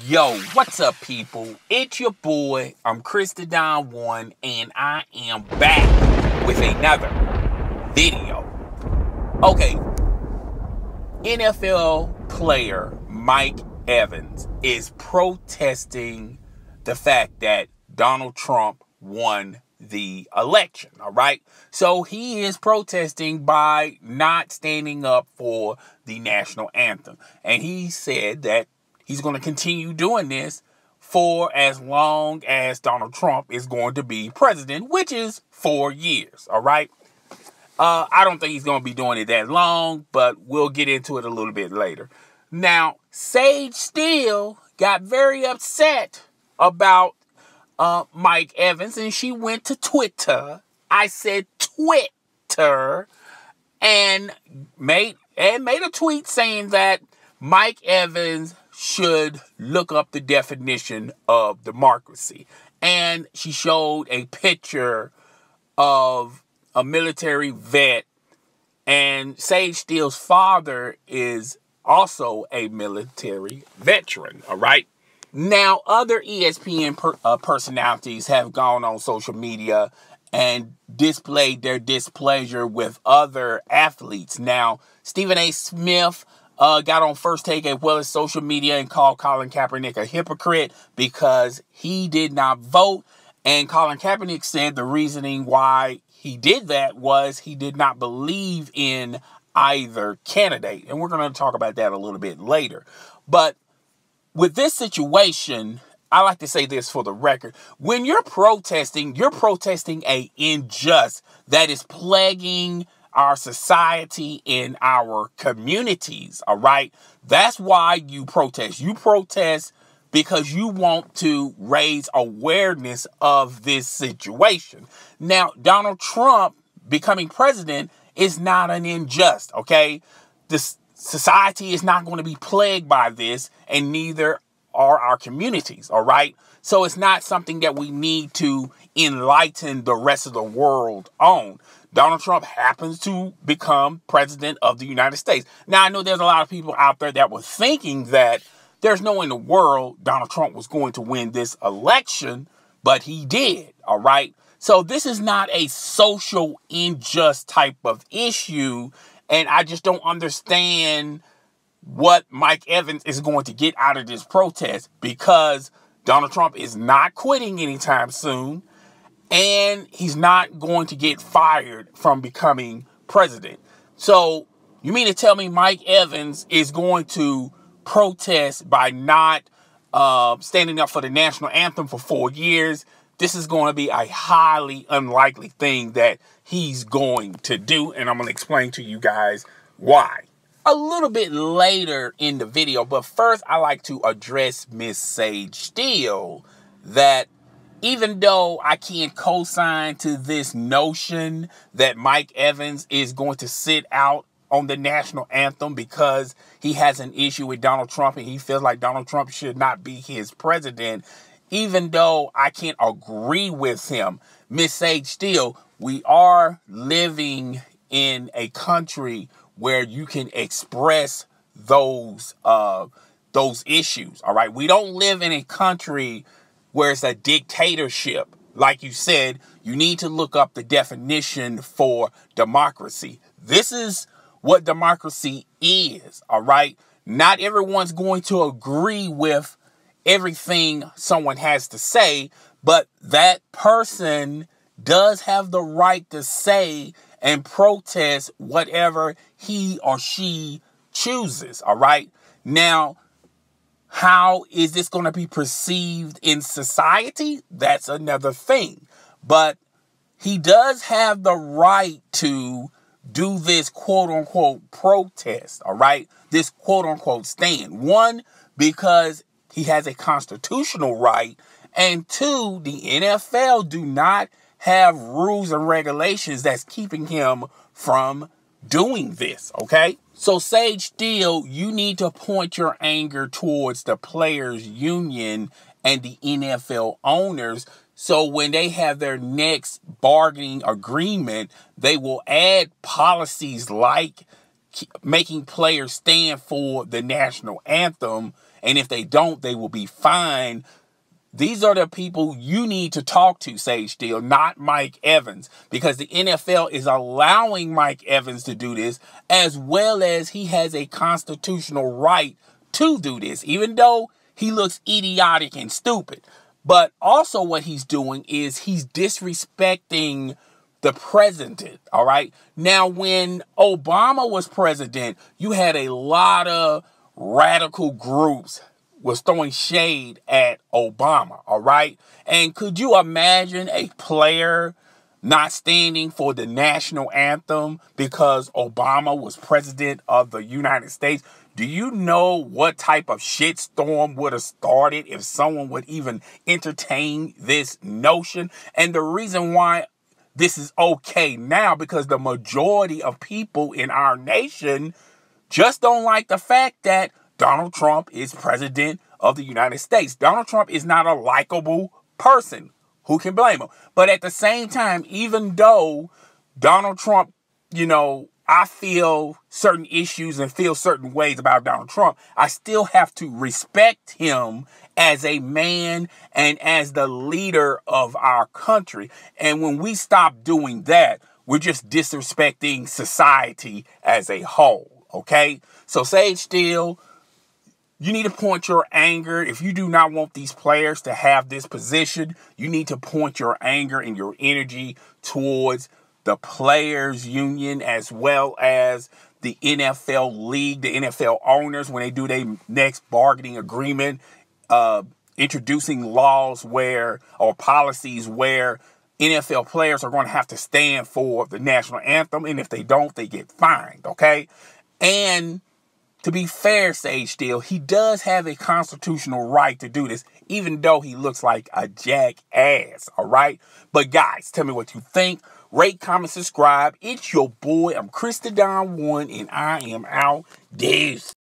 Yo, what's up, people? It's your boy, I'm Don1, and I am back with another video. Okay, NFL player Mike Evans is protesting the fact that Donald Trump won the election, all right? So he is protesting by not standing up for the national anthem. And he said that he's going to continue doing this for as long as Donald Trump is going to be president, which is 4 years, all right? I don't think he's going to be doing it that long, but we'll get into it a little bit later. Now, Steele got very upset about Mike Evans, and she went to Twitter. I said Twitter, and made a tweet saying that Mike Evans should look up the definition of democracy. And she showed a picture of a military vet, and Sage Steele's father is also a military veteran, all right? Now, other ESPN personalities have gone on social media and displayed their displeasure with other athletes. Now, Stephen A. Smith got on First Take as well as social media and called Colin Kaepernick a hypocrite because he did not vote. And Colin Kaepernick said the reasoning why he did that was he did not believe in either candidate. And we're going to talk about that a little bit later. But with this situation, I like to say this for the record. When you're protesting a injustice that is plaguing our society and our communities, all right? That's why you protest. You protest because you want to raise awareness of this situation. Now, Donald Trump becoming president is not an injustice, okay? This society is not going to be plagued by this, and neither are our communities, all right? So it's not something that we need to enlighten the rest of the world on. Donald Trump happens to become president of the United States. Now, I know there's a lot of people out there that were thinking that there's no way in the world Donald Trump was going to win this election, but he did, all right? So this is not a social injustice type of issue, and I just don't understand what Mike Evans is going to get out of this protest, because Donald Trump is not quitting anytime soon, and he's not going to get fired from becoming president. So you mean to tell me Mike Evans is going to protest by not standing up for the national anthem for 4 years? This is going to be a highly unlikely thing that he's going to do, and I'm going to explain to you guys why a little bit later in the video. But first, I like to address Miss Sage Steele that even though I can't co-sign to this notion that Mike Evans is going to sit out on the national anthem because he has an issue with Donald Trump and he feels like Donald Trump should not be his president, even though I can't agree with him, Miss Sage Steele, we are living in a country where you can express those issues, all right? We don't live in a country where it's a dictatorship. Like you said, you need to look up the definition for democracy. This is what democracy is, all right? Not everyone's going to agree with everything someone has to say, but that person does have the right to say and protest whatever he or she chooses, all right? Now, how is this going to be perceived in society? That's another thing. But he does have the right to do this quote-unquote protest, all right? This quote-unquote stand. One, because he has a constitutional right. And two, the NFL do not have rules and regulations that's keeping him from doing this, okay? So Sage Steele, you need to point your anger towards the players' union and the NFL owners, so when they have their next bargaining agreement, they will add policies like making players stand for the national anthem And if they don't, they will be fined. These are the people you need to talk to, Sage Steele, not Mike Evans, because the NFL is allowing Mike Evans to do this, as well as he has a constitutional right to do this, even though he looks idiotic and stupid. But also what he's doing is he's disrespecting the president, all right? Now, when Obama was president, you had a lot of radical groups was throwing shade at Obama, all right? And could you imagine a player not standing for the national anthem because Obama was president of the United States? Do you know what type of shitstorm would have started if someone would even entertain this notion? And the reason why this is okay now, because the majority of people in our nation just don't like the fact that Donald Trump is president of the United States. Donald Trump is not a likable person. Who can blame him? But at the same time, even though Donald Trump, I feel certain issues and feel certain ways about Donald Trump, I still have to respect him as a man and as the leader of our country. And when we stop doing that, we're just disrespecting society as a whole, okay? So Sage Steele, you need to point your anger. If you do not want these players to have this position, you need to point your anger and your energy towards the players union as well as the NFL league, the NFL owners, when they do their next bargaining agreement, introducing laws or policies where NFL players are going to have to stand for the national anthem. And if they don't, they get fined, okay? And to be fair, Sage Steele, he does have a constitutional right to do this, even though he looks like a jackass, all right? But guys, tell me what you think. Rate, comment, subscribe. It's your boy. I'm Chris the Don One, and I am out. Deuce.